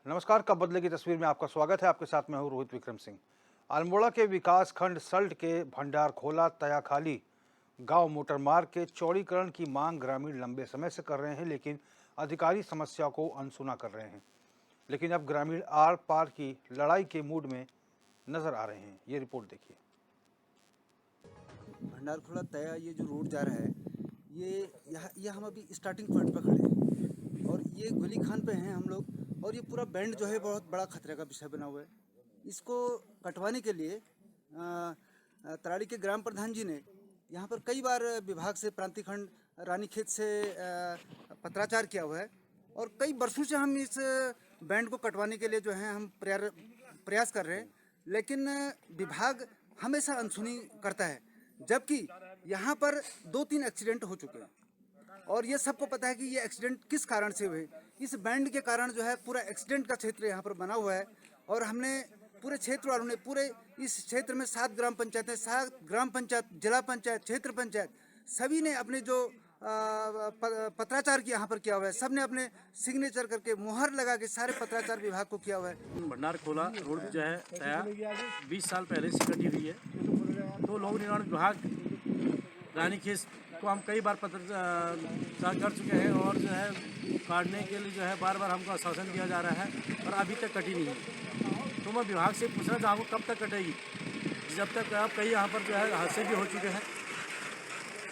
नमस्कार। कब बदले की तस्वीर में आपका स्वागत है। आपके साथ मैं हूं रोहित विक्रम सिंह। अल्मोड़ा के विकास खंड सल्ट के भंडार खोला तयाखाली गांव मोटर मार्ग के चौड़ीकरण की मांग ग्रामीण लंबे समय से कर रहे हैं, लेकिन अधिकारी समस्या को अनसुना कर रहे हैं। लेकिन अब ग्रामीण आर पार की लड़ाई के मूड में नजर आ रहे हैं। ये रिपोर्ट देखिए। भंडारखोला तया ये जो रोड जा रहा है, ये हम अभी स्टार्टिंग पॉइंट पर खड़े हैं और ये गोली खान पे हैं हम लोग। और ये पूरा बैंड जो है बहुत बड़ा खतरे का विषय बना हुआ है। इसको कटवाने के लिए तराड़ी के ग्राम प्रधान जी ने यहाँ पर कई बार विभाग से प्रांतिक खंड रानीखेत से पत्राचार किया हुआ है और कई वर्षों से हम इस बैंड को कटवाने के लिए जो है हम प्रयास कर रहे हैं, लेकिन विभाग हमेशा अनसुनी करता है। जबकि यहाँ पर 2-3 एक्सीडेंट हो चुके हैं और ये सबको पता है कि ये एक्सीडेंट किस कारण से हुए। इस बैंड के कारण जो है पूरा एक्सीडेंट का क्षेत्र यहाँ पर बना हुआ है और हमने पूरे क्षेत्र वालों ने पूरे इस क्षेत्र में 7 ग्राम पंचायतें, 7 ग्राम पंचायत, जिला पंचायत, क्षेत्र पंचायत सभी ने अपने जो पत्राचार की यहाँ पर किया हुआ है, सब ने अपने सिग्नेचर करके मुहर लगा के सारे पत्राचार विभाग को किया हुआ है। भंडार खोला रोड जो है तया 20 साल पहले से कटी हुई है। तो लोक निर्माण विभाग रानीखेत को हम कई बार पत्राचार कर चुके हैं और जो है काटने के लिए जो है बार बार हमको आश्वासन दिया जा रहा है और अभी तक कटी नहीं है। तो मैं विभाग से पूछना चाहूँ कब तक कटेगी, जब तक अब कई यहाँ पर जो है हादसे भी हो चुके हैं।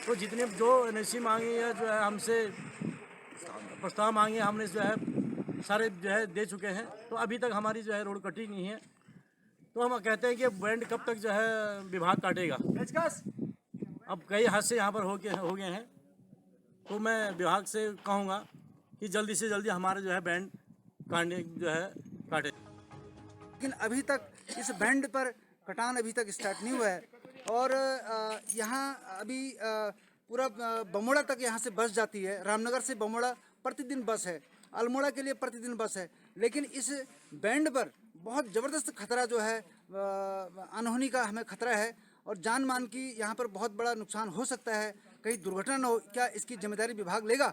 तो जितने जो एनओसी मांगी है, जो है हमसे प्रस्ताव मांगे, हमने जो है सारे जो है दे चुके हैं। तो अभी तक हमारी जो है रोड कटी नहीं है। तो हम कहते हैं कि बैंड कब तक जो है विभाग काटेगा। अब कई हादसे यहाँ पर हो गए हैं। तो मैं विभाग से कहूँगा कि जल्दी से जल्दी हमारे जो है बैंड काटने जो है काटे। लेकिन अभी तक इस बैंड पर कटान अभी तक स्टार्ट नहीं हुआ है और यहाँ अभी पूरा बमोड़ा तक यहाँ से बस जाती है। रामनगर से बमोड़ा प्रतिदिन बस है, अल्मोड़ा के लिए प्रतिदिन बस है, लेकिन इस बैंड पर बहुत ज़बरदस्त खतरा जो है अनहोनी का हमें खतरा है और जान मान की यहाँ पर बहुत बड़ा नुकसान हो सकता है। कहीं दुर्घटना न हो, क्या इसकी जिम्मेदारी विभाग लेगा?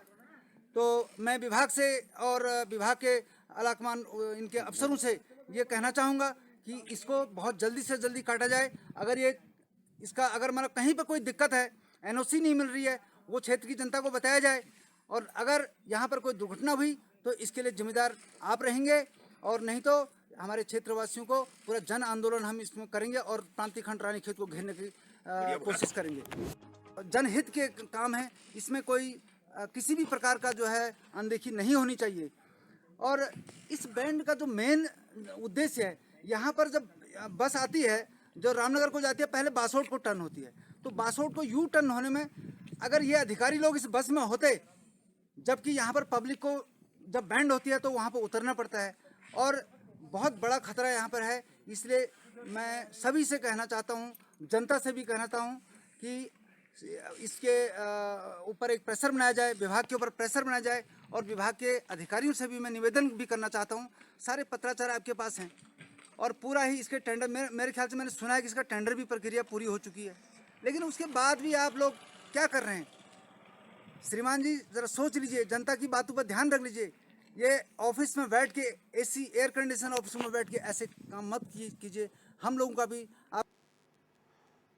तो मैं विभाग से और विभाग के अलाकमान इनके अफसरों से ये कहना चाहूँगा कि इसको बहुत जल्दी से जल्दी काटा जाए। अगर मतलब कहीं पर कोई दिक्कत है, एनओसी नहीं मिल रही है, वो क्षेत्र की जनता को बताया जाए और अगर यहाँ पर कोई दुर्घटना हुई तो इसके लिए जिम्मेदार आप रहेंगे और नहीं तो हमारे क्षेत्रवासियों को पूरा जन आंदोलन हम इसमें करेंगे और प्रांतिक खंड रानीखेत को घेरने की कोशिश करेंगे। जनहित के काम है, इसमें कोई किसी भी प्रकार का जो है अनदेखी नहीं होनी चाहिए। और इस बैंड का जो मेन उद्देश्य है, यहाँ पर जब बस आती है जो रामनगर को जाती है, पहले बासोट को टर्न होती है, तो बासोट को यू टर्न होने में अगर ये अधिकारी लोग इस बस में होते, जबकि यहाँ पर पब्लिक को जब बैंड होती है तो वहाँ पर उतरना पड़ता है और बहुत बड़ा खतरा यहाँ पर है। इसलिए मैं सभी से कहना चाहता हूँ, जनता से भी कहना चाहता हूँ कि इसके ऊपर एक प्रेशर बनाया जाए, विभाग के ऊपर प्रेशर बनाया जाए और विभाग के अधिकारियों से भी मैं निवेदन भी करना चाहता हूँ। सारे पत्राचार आपके पास हैं और पूरा ही इसके टेंडर मेरे ख्याल से मैंने सुना है कि इसका टेंडर भी प्रक्रिया पूरी हो चुकी है, लेकिन उसके बाद भी आप लोग क्या कर रहे हैं? श्रीमान जी ज़रा सोच लीजिए, जनता की बातों पर ध्यान रख लीजिए। ये ऑफिस में बैठ के एसी एयर कंडीशन ऑफिस में बैठ के ऐसे काम मत कीजिए। हम लोगों का भी आप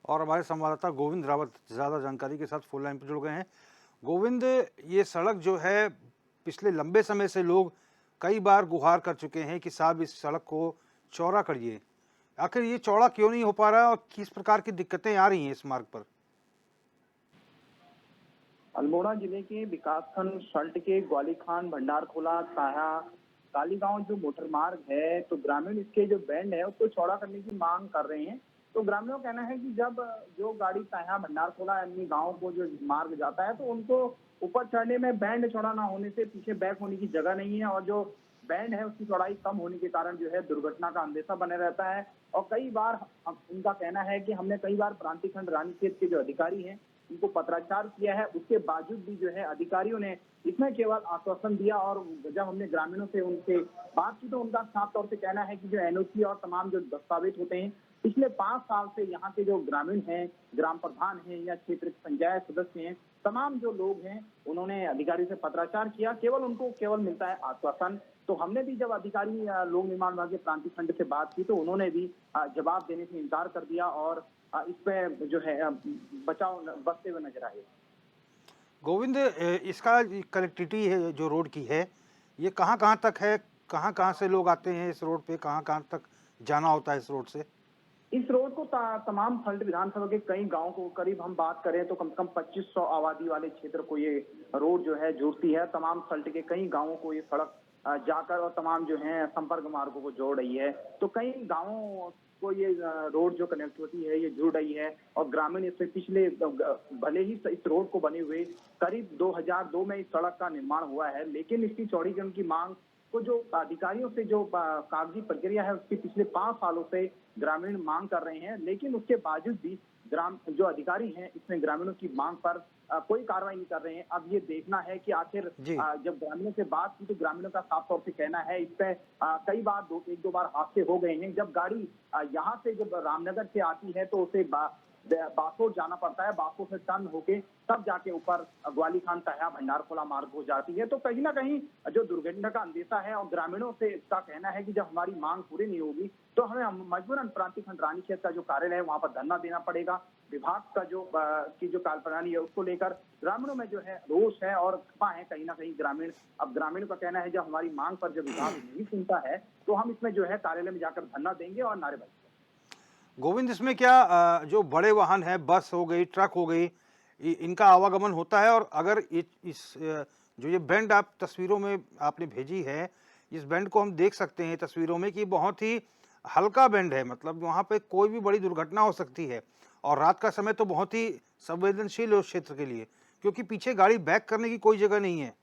और हमारे संवाददाता गोविंद रावत ज़्यादा जानकारी के साथ फोन लाइन पर जुड़ गए हैं। गोविंद, ये सड़क जो है पिछले लंबे समय से लोग कई बार गुहार कर चुके हैं कि साहब इस सड़क को चौड़ा करिए। आखिर ये चौड़ा क्यों नहीं हो पा रहा है और किस प्रकार की दिक्कतें आ रही हैं इस मार्ग पर? अल्मोड़ा जिले के विकासखंड सल्ट के ग्वालीखान, भंडारखोला, ताया, कालीगांव जो मोटर मार्ग है, तो ग्रामीण इसके जो बैंड है उसको चौड़ा करने की मांग कर रहे हैं। तो ग्रामीणों का कहना है कि जब जो गाड़ी ताया, भंडारखोला यानी गांव को जो मार्ग जाता है तो उनको ऊपर चढ़ने में बैंड चौड़ा ना होने से पीछे बैक होने की जगह नहीं है और जो बैंड है उसकी चौड़ाई कम होने के कारण जो है दुर्घटना का अंदेशा बने रहता है। और कई बार उनका कहना है कि हमने कई बार प्रांतिक खंड रानीखेत के जो अधिकारी हैं उनको पत्राचार किया है, उसके बावजूद भी जो है अधिकारियों ने इसमें केवल आश्वासन दिया और जब हमने ग्रामीणों से उनसे बात की तो उनका साफ तौर से कहना है कि जो एनओसी और तमाम जो दस्तावेज होते हैं पिछले 5 साल से यहाँ के जो ग्रामीण हैं, ग्राम प्रधान हैं या क्षेत्र पंचायत सदस्य हैं, तमाम जो लोग हैं उन्होंने अधिकारी से पत्राचार किया, केवल उनको केवल मिलता है आश्वासन। तो हमने भी जब अधिकारी लोक निर्माण विभाग के प्रांतिक खंड से बात की तो उन्होंने भी जवाब देने से इनकार कर दिया और इस पे जो है बचाव बसते हुए नजर आए। गोविंद, इसका कनेक्टिविटी है जो रोड की है, ये कहाँ तक है? कहाँ से लोग आते हैं इस रोड पे? कहाँ तक जाना होता है इस रोड से? इस रोड को तमाम सल्ट विधानसभा के कई गांवों को, करीब हम बात करें तो कम से कम 2500 आबादी वाले क्षेत्र को ये रोड जो है जोड़ती है। तमाम सल्ट के कई गांवों को ये सड़क जाकर और तमाम जो है संपर्क मार्गों को जोड़ रही है। तो कई गांवों को ये रोड जो कनेक्टिविटी है ये जुड़ रही है और ग्रामीण इससे पिछले भले ही इस रोड को बने हुए करीब 2002 में इस सड़क का निर्माण हुआ है, लेकिन इसकी चौड़ीकरण की मांग को जो अधिकारियों से जो कागजी प्रक्रिया है उसकी पिछले 5 सालों से ग्रामीण मांग कर रहे हैं, लेकिन उसके बावजूद भी जो अधिकारी हैं इसमें ग्रामीणों की मांग पर कोई कार्रवाई नहीं कर रहे हैं। अब ये देखना है कि आखिर जब ग्रामीणों से बात की तो ग्रामीणों का साफ तौर से कहना है इस पे कई बार एक दो बार हादसे हो गए हैं। जब गाड़ी यहाँ से जब रामनगर से आती है तो उसे बासोट जाना पड़ता है, बासोट से टर्न होके तब जाके ऊपर ग्वाली खान तया भंडारखोला मार्ग हो जाती है। तो कहीं ना कहीं जो दुर्घटना का अंदेशा है और ग्रामीणों से इसका कहना है कि जब हमारी मांग पूरी नहीं होगी तो हमें मजबूरन प्रांतिक खंड रानीखेत का जो कार्यालय है वहां पर धरना देना पड़ेगा। विभाग का जो की जो कार्यप्रणाली है उसको लेकर ग्रामीणों में जो है रोष है और खफा है कहीं ना कहीं ग्रामीण। अब ग्रामीणों का कहना है जब हमारी मांग पर जब विभाग नहीं सुनता है तो हम इसमें जो है कार्यालय में जाकर धरना देंगे और नारेबाजी। गोविंद, इसमें क्या जो बड़े वाहन है, बस हो गई, ट्रक हो गई, इनका आवागमन होता है? और अगर जो ये बैंड आप तस्वीरों में आपने भेजी है, इस बैंड को हम देख सकते हैं तस्वीरों में कि बहुत ही हल्का बैंड है, मतलब वहाँ पे कोई भी बड़ी दुर्घटना हो सकती है। और रात का समय तो बहुत ही संवेदनशील है उस क्षेत्र के लिए, क्योंकि पीछे गाड़ी बैक करने की कोई जगह नहीं है।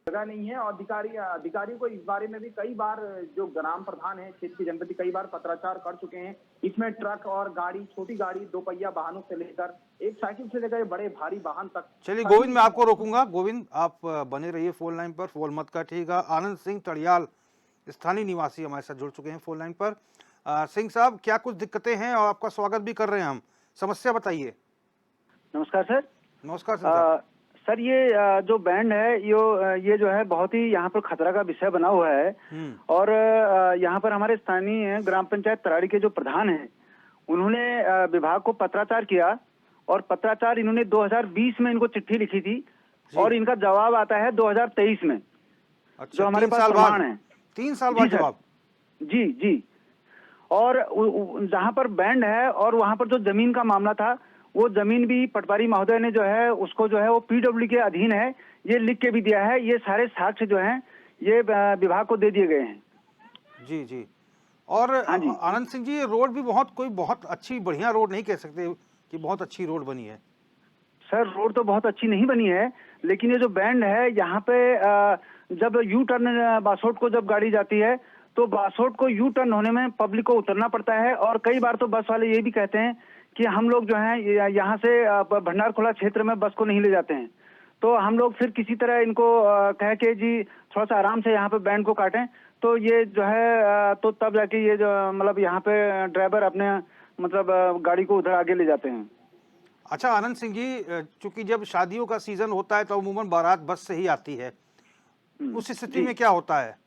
जगह नहीं है और अधिकारी को इस बारे में भी कई बार जो ग्राम प्रधान है क्षेत्र की जनप्रति कई बार पत्राचार कर चुके हैं। इसमें ट्रक और गाड़ी, छोटी गाड़ी, 2 पहिया वाहनों से लेकर एक साइकिल से लेकर बड़े भारी वाहन तक। चलिए गोविंद, मैं आपको रोकूंगा। गोविंद, आप बने रहिए फोन लाइन पर, फोन मत काटिएगा। आनंद सिंह तड़ियाल, स्थानीय निवासी, हमारे साथ जुड़ चुके हैं फोन लाइन पर। सिंह साहब, क्या कुछ दिक्कतें हैं? और आपका स्वागत भी कर रहे हैं हम, समस्या बताइए। नमस्कार सर। नमस्कार सिंह साहब। सर, ये जो बैंड है ये जो है बहुत ही यहाँ पर खतरा का विषय बना हुआ है। और यहाँ पर हमारे स्थानीय ग्राम पंचायत तराड़ी के जो प्रधान हैं उन्होंने विभाग को पत्राचार किया और पत्राचार इन्होंने 2020 में इनको चिट्ठी लिखी थी और इनका जवाब आता है 2023 में। अच्छा, जो हमारे पास प्रमाण है। 3 साल बाद जवाब? जी जी। और जहाँ पर बैंड है और वहाँ पर जो जमीन का मामला था वो जमीन भी पटवारी महोदय ने जो है उसको जो है वो पीडब्ल्यू के अधीन है, ये लिख के भी दिया है। ये सारे साक्ष्य जो हैं ये विभाग को दे दिए गए हैं। जी जी। और आनंद सिंह जी, ये रोड भी बहुत अच्छी, बढ़िया रोड नहीं कह सकते कि बहुत अच्छी रोड बनी है। सर, रोड तो बहुत अच्छी नहीं बनी है, लेकिन ये जो बैंड है यहाँ पे जब यू टर्न बासोट को जब गाड़ी जाती है तो बासोट को यू टर्न होने में पब्लिक को उतरना पड़ता है। और कई बार तो बस वाले ये भी कहते हैं कि हम लोग जो हैं यहाँ से भंडारखोला क्षेत्र में बस को नहीं ले जाते हैं। तो हम लोग फिर किसी तरह इनको कह के जी थोड़ा सा आराम से यहाँ पे बैंड को काटें, तो ये जो है तो तब जाके ये जो मतलब यहाँ पे ड्राइवर अपने मतलब गाड़ी को उधर आगे ले जाते हैं। अच्छा आनंद सिंह जी, चूंकि जब शादियों का सीजन होता है तो अमूमन बारात बस से ही आती है, उस स्थिति में क्या होता है?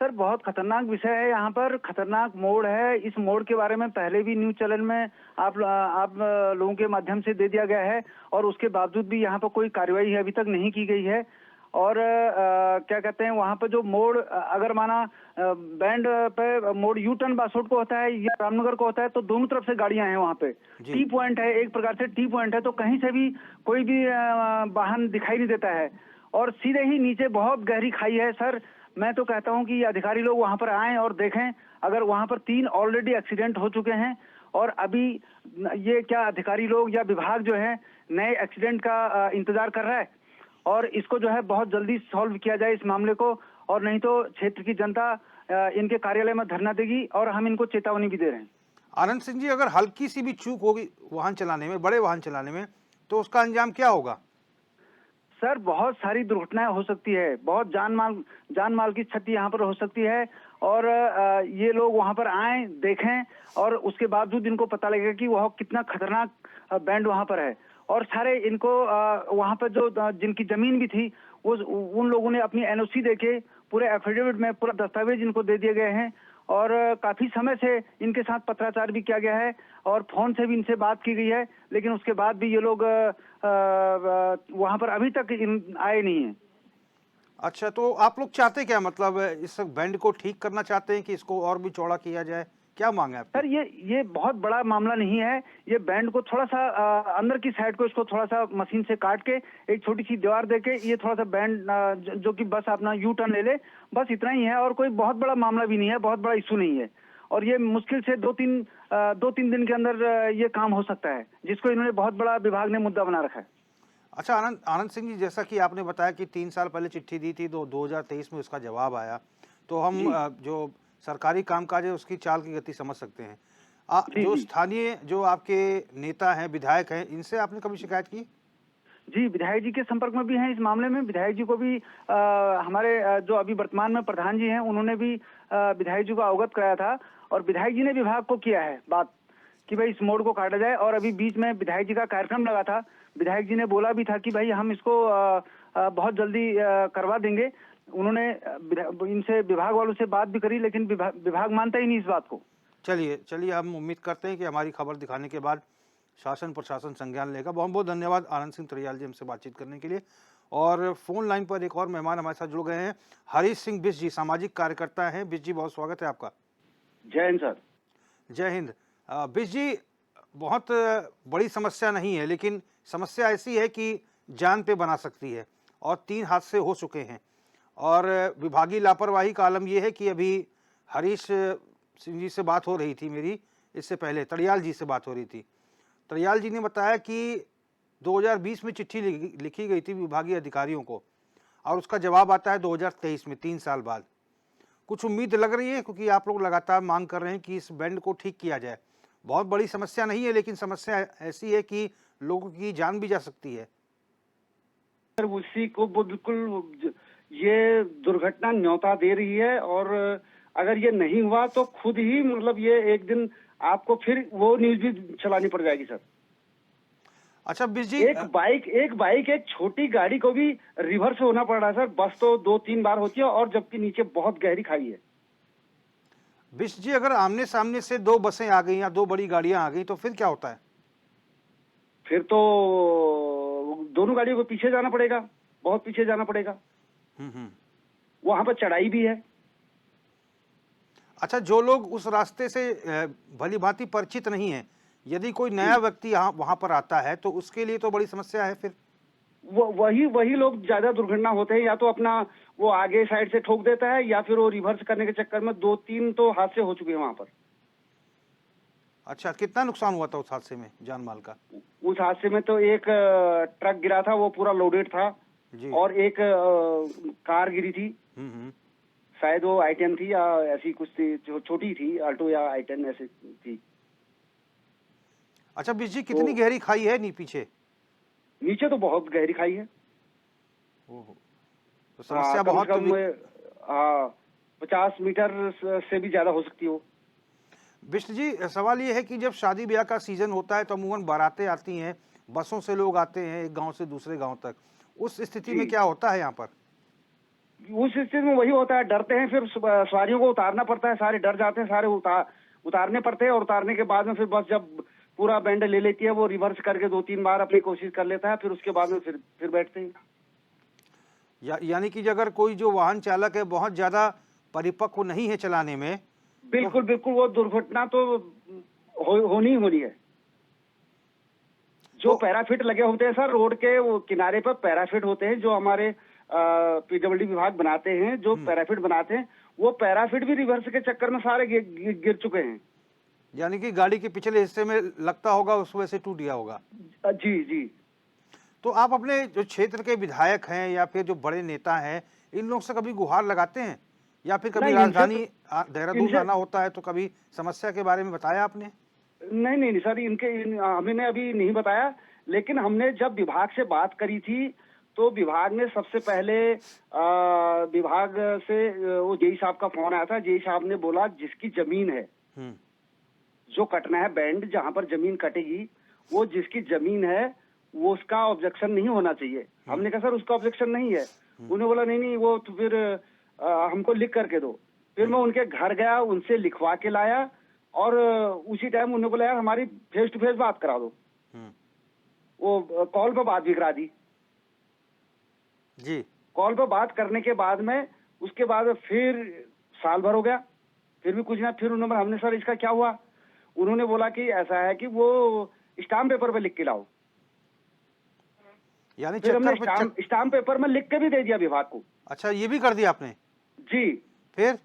सर, बहुत खतरनाक विषय है। यहाँ पर खतरनाक मोड़ है। इस मोड़ के बारे में पहले भी न्यूज चैनल में आप लोगों के माध्यम से दे दिया गया है और उसके बावजूद भी यहाँ पर कोई कार्रवाई अभी तक नहीं की गई है। और क्या कहते हैं, वहाँ पर जो मोड़ अगर माना बैंड पे मोड़ यू टर्न बासोट को होता है या रामनगर को होता है तो दोनों तरफ से गाड़ियां हैं। वहाँ पे टी पॉइंट है, एक प्रकार से टी पॉइंट है, तो कहीं से भी कोई भी वाहन दिखाई नहीं देता है और सीधे ही नीचे बहुत गहरी खाई है। सर, मैं तो कहता हूं कि अधिकारी लोग वहां पर आएं और देखें। अगर वहां पर 3 ऑलरेडी एक्सीडेंट हो चुके हैं और अभी ये क्या अधिकारी लोग या विभाग जो है नए एक्सीडेंट का इंतजार कर रहा है और इसको जो है बहुत जल्दी सॉल्व किया जाए इस मामले को, और नहीं तो क्षेत्र की जनता इनके कार्यालय में धरना देगी और हम इनको चेतावनी भी दे रहे हैं। आनंद सिंह जी, अगर हल्की सी भी चूक होगी वाहन चलाने में, बड़े वाहन चलाने में, तो उसका अंजाम क्या होगा? सर, बहुत सारी दुर्घटनाएं हो सकती है, बहुत जान माल की क्षति यहाँ पर हो सकती है। और ये लोग वहाँ पर आए, देखें और उसके बावजूद इनको पता लगेगा कि वह कितना खतरनाक बैंड वहाँ पर है। और सारे इनको वहाँ पर जो जिनकी जमीन भी थी वो उन लोगों ने अपनी एनओसी देके पूरे एफिडेविट में पूरा दस्तावेज इनको दे दिए गए हैं और काफी समय से इनके साथ पत्राचार भी किया गया है और फोन से भी इनसे बात की गई है, लेकिन उसके बाद भी ये लोग वहां पर अभी तक आए नहीं है। अच्छा, तो आप लोग चाहते क्या, मतलब इस बैंड को ठीक करना चाहते हैं कि इसको और भी चौड़ा किया जाए, क्या मांग है आपकी? सर ये बहुत बड़ा मामला नहीं है। ये बैंड को थोड़ा सा अंदर की साइड को इसको थोड़ा सा मशीन से काट के एक छोटी सी दीवार देके ये थोड़ा सा बैंड जो कि बस अपना यू टर्न ले ले, बस इतना ही है और कोई बहुत बड़ा मामला भी नहीं है, बहुत बड़ा इशू नहीं है। और ये मुश्किल से दो तीन दिन के अंदर ये काम हो सकता है, जिसको इन्होंने बहुत बड़ा विभाग ने मुद्दा बना रखा है। अच्छा, आनंद सिंह जी, जैसा कि आपने बताया कि 3 साल पहले चिट्ठी दी थी तो 2023 में उसका जवाब आया, तो हम जो सरकारी कामकाज है उसकी चाल की गति समझ सकते हैं। जो स्थानीय जो आपके नेता हैं, विधायक हैं, इनसे आपने कभी शिकायत की? जी, विधायक जी के संपर्क में भी हैं इस मामले में। विधायक जी को भी हमारे जो अभी वर्तमान में प्रधान जी हैं उन्होंने भी विधायक जी को अवगत कराया था और विधायक जी ने विभाग को किया है बात कि भाई इस मोड़ को काटा जाए। और अभी बीच में विधायक जी का कार्यक्रम लगा था, विधायक जी ने बोला भी था कि भाई हम इसको बहुत जल्दी करवा देंगे। उन्होंने इनसे विभाग वालों से बात भी करी, लेकिन विभाग मानता ही नहीं इस बात को। चलिए हम उम्मीद करते हैं कि हमारी खबर दिखाने के बाद शासन प्रशासन संज्ञान लेगा। बहुत बहुत धन्यवाद आनंद सिंह तरियाल जी हमसे बातचीत करने के लिए। और फोन लाइन पर एक और मेहमान हमारे साथ जुड़ गए हैं, हरीश सिंह बिष्ट जी, सामाजिक कार्यकर्ता हैं। बिष्ट जी, बहुत स्वागत है आपका। जय हिंद सर। जय हिंद। बिष्ट जी, बहुत बड़ी समस्या नहीं है, लेकिन समस्या ऐसी है कि जान पे बना सकती है और 3 हादसे हो चुके हैं। और विभागीय लापरवाही का आलम यह है कि अभी हरीश सिंह जी से बात हो रही थी मेरी, इससे पहले तरियाल जी से बात हो रही थी। तरियाल जी ने बताया कि 2020 में चिट्ठी लिखी गई थी विभागीय अधिकारियों को और उसका जवाब आता है 2023 में, 3 साल बाद। कुछ उम्मीद लग रही है, क्योंकि आप लोग लगातार मांग कर रहे हैं कि इस बैंड को ठीक किया जाए। बहुत बड़ी समस्या नहीं है, लेकिन समस्या ऐसी है कि लोगों की जान भी जा सकती है। सर, उसी को बिल्कुल ये दुर्घटना न्योता दे रही है और अगर ये नहीं हुआ तो खुद ही मतलब ये एक दिन आपको फिर वो न्यूज भी चलानी पड़ जाएगी सर। अच्छा बिष्ट जी, एक बाइक एक छोटी गाड़ी को भी रिवर्स होना पड़ रहा है सर। बस तो 2-3 बार होती है और जबकि नीचे बहुत गहरी खाई है। बिष्ट जी, अगर आमने सामने से 2 बसें आ गई या 2 बड़ी गाड़ियां आ गई तो फिर क्या होता है? फिर तो दोनों गाड़ियों को पीछे जाना पड़ेगा, बहुत पीछे जाना पड़ेगा। वहां पर चढ़ाई भी है। अच्छा, जो लोग उस रास्ते से भली भांति परिचित नहीं है, यदि कोई नया व्यक्ति वहां पर आता है तो उसके लिए तो बड़ी समस्या है। फिर वही लोग ज्यादा दुर्घटना होते हैं, या तो अपना वो आगे साइड से ठोक देता है या फिर वो रिवर्स करने के चक्कर में 2-3 तो हादसे हो चुके हैं वहां पर। अच्छा, कितना नुकसान हुआ था उस हादसे में जान माल का? उस हादसे में तो एक ट्रक गिरा था, वो पूरा लोडेड था जी। और एक कार गिरी थी, शायद वो i10 थी या ऐसी कुछ थी, छोटी थी, अल्टो या i10 ऐसे थी। अच्छा बिष्ट जी, कितनी गहरी खाई है पीछे? नीचे तो बहुत गहरी खाई है। तो समस्या बहुत 50 मीटर से भी ज्यादा हो सकती हो। बिष्ट जी, सवाल ये है कि जब शादी ब्याह का सीजन होता है तो अमूमन बारातें आती हैं, बसों से लोग आते हैं एक गांव से दूसरे गांव तक। उस स्थिति में क्या होता है यहाँ पर? उस स्थिति में वही होता है, डरते हैं, फिर सवारियों को उतारना पड़ता है, सारे डर जाते हैं, सारे उतारने पड़ते हैं और उतारने के बाद में फिर बस जब पूरा बैंड ले लेती है वो रिवर्स करके 2-3 बार अपनी कोशिश कर लेता है, फिर उसके बाद में फिर बैठते हैं। यानी कि अगर कोई जो वाहन चालक है बहुत ज्यादा परिपक्व नहीं है चलाने में, बिल्कुल बिल्कुल वो दुर्घटना तो होनी है। जो पैराफिट लगे होते हैं सर रोड के वो किनारे पर, पैराफिट होते हैं जो हमारे पीडब्ल्यूडी विभाग बनाते हैं, जो पैराफिट बनाते हैं, वो पैराफिट भी रिवर्स के चक्कर में सारे गिर चुके हैं। यानी कि गाड़ी के पिछले हिस्से में लगता होगा, उस वजह से टूट गया होगा। जी। तो आप अपने जो क्षेत्र के विधायक हैं या फिर जो बड़े नेता हैं, इन लोग से कभी गुहार लगाते हैं या फिर कभी राजधानी देहरादून आना होता है तो कभी समस्या के बारे में बताया आपने? नहीं सर, हमने अभी नहीं बताया, लेकिन हमने जब विभाग से बात करी थी तो विभाग ने सबसे पहले विभाग से वो जेई साहब का फोन आया था। जेई साहब ने बोला जिसकी जमीन है, जो कटना है बैंड, जहां पर जमीन कटेगी वो जिसकी जमीन है वो उसका ऑब्जेक्शन नहीं होना चाहिए। हमने कहा सर उसका ऑब्जेक्शन नहीं है। उन्होंने बोला नहीं नहीं वो तो फिर हमको लिख करके दो। फिर मैं उनके घर गया, उनसे लिखवा के लाया और उसी टाइम उन्होंने बोला यार हमारी फेस टू फेस बात करा दो। वो कॉल पर बात भी करा दी जी। कॉल पर बात करने के बाद में उसके बाद फिर साल भर हो गया, फिर भी कुछ ना। फिर उन्होंने हमने सर इसका क्या हुआ? उन्होंने बोला कि ऐसा है कि वो स्टाम्प पेपर पे लिख के लाओ। यानी फिर हमने चक्कर पे स्टाम्प पेपर में लिख के भी दे दिया विभाग को। अच्छा, ये भी कर दिया आपने? जी। फिर?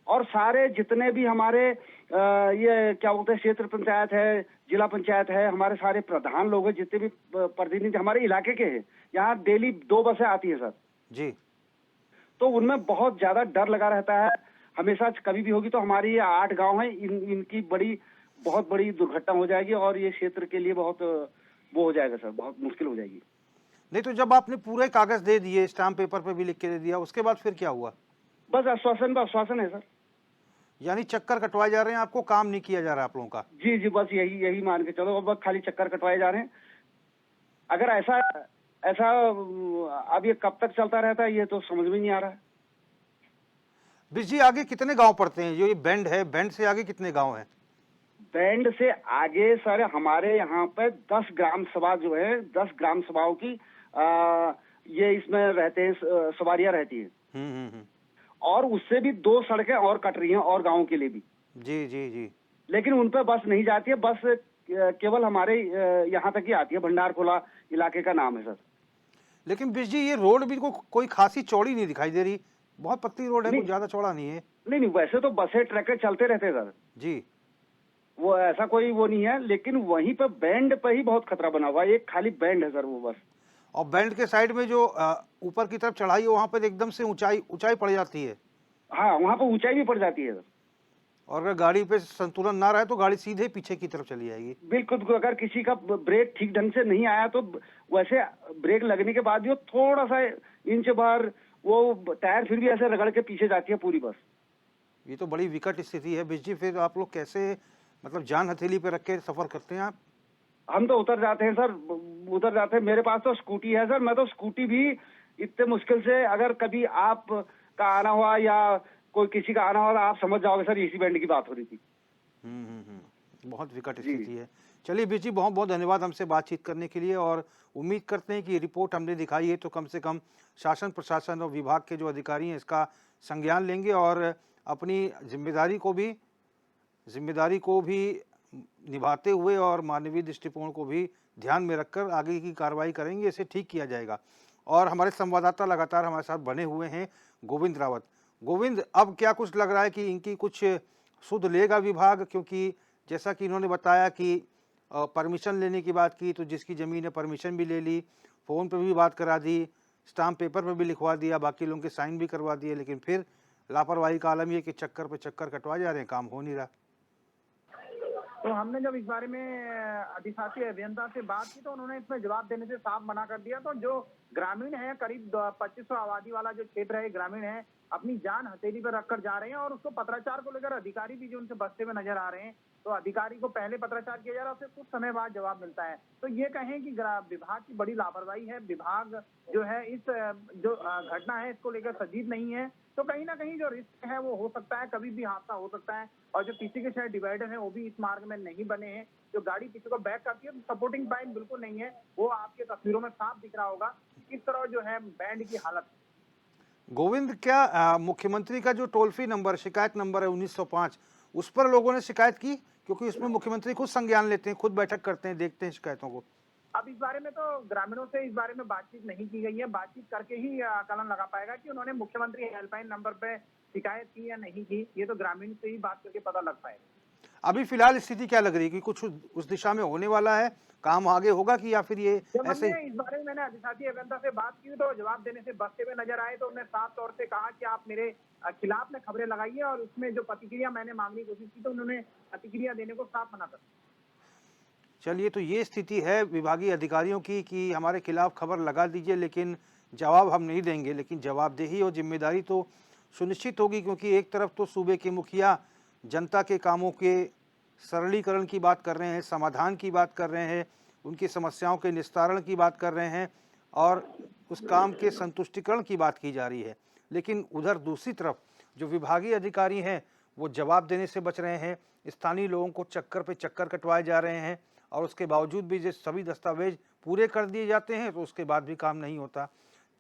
और सारे जितने भी हमारे ये क्या बोलते हैं, क्षेत्र पंचायत है, जिला पंचायत है, हमारे सारे प्रधान लोग हैं, जितने भी प्रतिनिधि हमारे इलाके के हैं, यहाँ डेली 2 बसें आती है सर जी। तो उनमें बहुत ज्यादा डर लगा रहता है। हमेशा कभी भी होगी तो हमारी ये 8 गांव हैं, इनकी बहुत बड़ी दुर्घटना हो जाएगी और ये क्षेत्र के लिए बहुत वो हो जाएगा सर, बहुत मुश्किल हो जाएगी। नहीं तो जब आपने पूरे कागज दे दिए, स्टाम्प पेपर पे भी लिख के दे दिया, उसके बाद फिर क्या हुआ? बस आश्वासन है सर। यानी चक्कर कटवाए जा रहे हैं, आपको काम नहीं किया जा रहा आप लोगों का? जी जी, बस यही मान के चलो, अब खाली चक्कर कटवाए जा रहे हैं। अगर ऐसा अब ये कब तक चलता रहता है ये तो समझ में नहीं आ रहा है। बिज जी, आगे कितने गांव पड़ते हैं? जो ये बैंड है, बैंड से आगे कितने गांव हैं? बैंड से आगे सर हमारे यहाँ पे 10 ग्राम सभा जो है, 10 ग्राम सभाओं की ये इसमें रहते हैं, सवारियां रहती है। और उससे भी 2 सड़कें और कट रही हैं और गाँव के लिए भी। जी जी जी। लेकिन उन पर बस नहीं जाती है, बस केवल हमारे यहाँ तक ही आती है। भंडारखोला इलाके का नाम है सर। लेकिन बिज जी, ये रोड भी कोई खासी चौड़ी नहीं दिखाई दे रही, बहुत पतली रोड है, कुछ ज्यादा चौड़ा नहीं है। नहीं, वैसे तो बसें ट्रकें चलते रहते हैं सर जी। वो ऐसा कोई वो नहीं है, लेकिन वहीं पर बैंड पर ही बहुत खतरा बना हुआ है। एक खाली बैंड है सर वो बस। और बैंड के साइड में जो ऊपर की तरफ चढ़ाई है, वहां पर एकदम से ऊंचाई पड़ जाती है। हाँ, वहाँ पर ऊंचाई भी पड़ जाती है सर। और अगर गाड़ी पे संतुलन ना रहे तो गाड़ी सीधे पीछे की तरफ चली जाएगी। बिल्कुल, अगर किसी का ब्रेक ठीक ढंग से नहीं आया तो वैसे ब्रेक लगने के बाद भी वो थोड़ा सा इंच भर वो टायर फिर भी ऐसे रगड़ के पीछे जाती है पूरी बस। ये तो बड़ी विकट स्थिति है बिज जी। फिर आप लोग कैसे, मतलब जान हथेली पे रख के सफर करते हैं आप? हम तो उतर जाते हैं सर, उतर जाते हैं। मेरे पास तो स्कूटी है सर, मैं तो स्कूटी भी इतने मुश्किल से, अगर कभी आप का आना हुआ या कोई किसी का आना हुआ आप समझ जाओगे सर, इसी बैंड की बात हो रही थी। बहुत विकट स्थिति है। चलिए बिज जी, बहुत बहुत धन्यवाद हमसे बातचीत करने के लिए, और उम्मीद करते हैं कि ये रिपोर्ट हमने दिखाई है तो कम से कम शासन प्रशासन और विभाग के जो अधिकारी हैं इसका संज्ञान लेंगे और अपनी जिम्मेदारी को भी निभाते हुए और मानवीय दृष्टिकोण को भी ध्यान में रखकर आगे की कार्रवाई करेंगे, इसे ठीक किया जाएगा। और हमारे संवाददाता लगातार हमारे साथ बने हुए हैं, गोविंद रावत। गोविंद, अब क्या कुछ लग रहा है कि इनकी कुछ सुध लेगा विभाग? क्योंकि जैसा कि इन्होंने बताया कि परमिशन लेने की बात की, तो जिसकी ज़मीन है परमिशन भी ले ली, फ़ोन पे भी बात करा दी, स्टाम्प पेपर पे भी लिखवा दिया, बाकी लोगों के साइन भी करवा दिए, लेकिन फिर लापरवाही का आलम ये कि चक्कर पे चक्कर कटवा जा रहे हैं, काम हो नहीं रहा। तो हमने जब इस बारे में अधिशासी अभियंता से बात की तो उन्होंने इसमें जवाब देने से साफ मना कर दिया। तो जो ग्रामीण है, करीब 2500 आबादी वाला जो क्षेत्र है, ग्रामीण है, अपनी जान हथेली पर रखकर जा रहे हैं और उसको पत्राचार को लेकर अधिकारी भी जो उनसे बस्ते में नजर आ रहे हैं, तो अधिकारी को पहले पत्राचार किया जा रहा है, उससे कुछ समय बाद जवाब मिलता है। तो ये कहें कि विभाग की बड़ी लापरवाही है। विभाग जो है इस जो घटना है इसको लेकर सजीव नहीं है। तो कहीं ना कहीं जो रिस्क है वो हो सकता है, कभी भी हादसा हो सकता है। और जो पीछे के शायद डिवाइडर है वो भी इस मार्ग में नहीं बने हैं। जो गाड़ी पीछे को बैक करती है तो सपोर्टिंग पाइप बिल्कुल नहीं है, वो आपके तस्वीरों में साफ दिख रहा होगा किस तरह जो है बैंड की हालत। गोविंद, क्या मुख्यमंत्री का जो टोल फ्री नंबर, शिकायत नंबर है 1905, उस पर लोगों ने शिकायत की? क्योंकि उसमें मुख्यमंत्री खुद संज्ञान लेते हैं, खुद बैठक करते हैं, देखते हैं शिकायतों को। अब इस बारे में तो ग्रामीणों से इस बारे में बातचीत नहीं की गई है। बातचीत करके ही आकलन लगा पाएगा कि उन्होंने मुख्यमंत्री हेल्पलाइन नंबर पे शिकायत की या नहीं की। ये तो ग्रामीण से ही बात करके पता लग पाएगा। अभी फिलहाल स्थिति क्या लग रही है कि कुछ उस दिशा में होने वाला है, काम आगे होगा कि या फिर ये ऐसे? इस बारे में मैंने अधिशासी अभियंता से बात की तो जवाब देने से बस्ते में नजर आए, तो उन्होंने साफ तौर से कहा कि आप मेरे खिलाफ में खबरें लगाइए, और उसमें जो प्रतिक्रिया मैंने मांगने की कोशिश की तो उन्होंने प्रतिक्रिया देने को साफ मना कर। चलिए, तो ये स्थिति है विभागीय अधिकारियों की कि हमारे खिलाफ खबर लगा दीजिए लेकिन जवाब हम नहीं देंगे। लेकिन जवाबदेही और जिम्मेदारी तो सुनिश्चित होगी, क्योंकि एक तरफ तो सूबे के मुखिया जनता के कामों के सरलीकरण की बात कर रहे हैं, समाधान की बात कर रहे हैं, उनकी समस्याओं के निस्तारण की बात कर रहे हैं, और उस काम के संतुष्टिकरण की बात की जा रही है। लेकिन उधर दूसरी तरफ जो विभागीय अधिकारी हैं वो जवाब देने से बच रहे हैं। स्थानीय लोगों को चक्कर पे चक्कर कटवाए जा रहे हैं और उसके बावजूद भी जो सभी दस्तावेज पूरे कर दिए जाते हैं तो उसके बाद भी काम नहीं होता।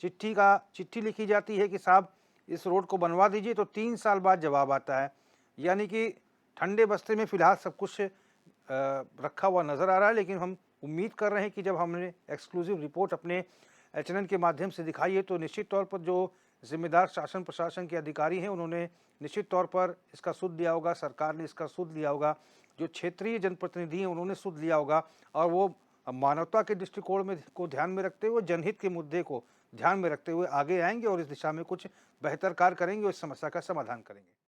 चिट्ठी लिखी जाती है कि साहब इस रोड को बनवा दीजिए, तो 3 साल बाद जवाब आता है। यानी कि ठंडे बस्ते में फ़िलहाल सब कुछ रखा हुआ नज़र आ रहा है। लेकिन हम उम्मीद कर रहे हैं कि जब हमने एक्सक्लूसिव रिपोर्ट अपने एचएनएन के माध्यम से दिखाई है तो निश्चित तौर पर जो जिम्मेदार शासन प्रशासन के अधिकारी हैं उन्होंने निश्चित तौर पर इसका सुध लिया होगा, सरकार ने इसका सुध लिया होगा, जो क्षेत्रीय जनप्रतिनिधि हैं उन्होंने सुध लिया होगा और वो मानवता के दृष्टिकोण में को ध्यान में रखते हुए, जनहित के मुद्दे को ध्यान में रखते हुए आगे आएंगे और इस दिशा में कुछ बेहतर कार्य करेंगे और इस समस्या का समाधान करेंगे।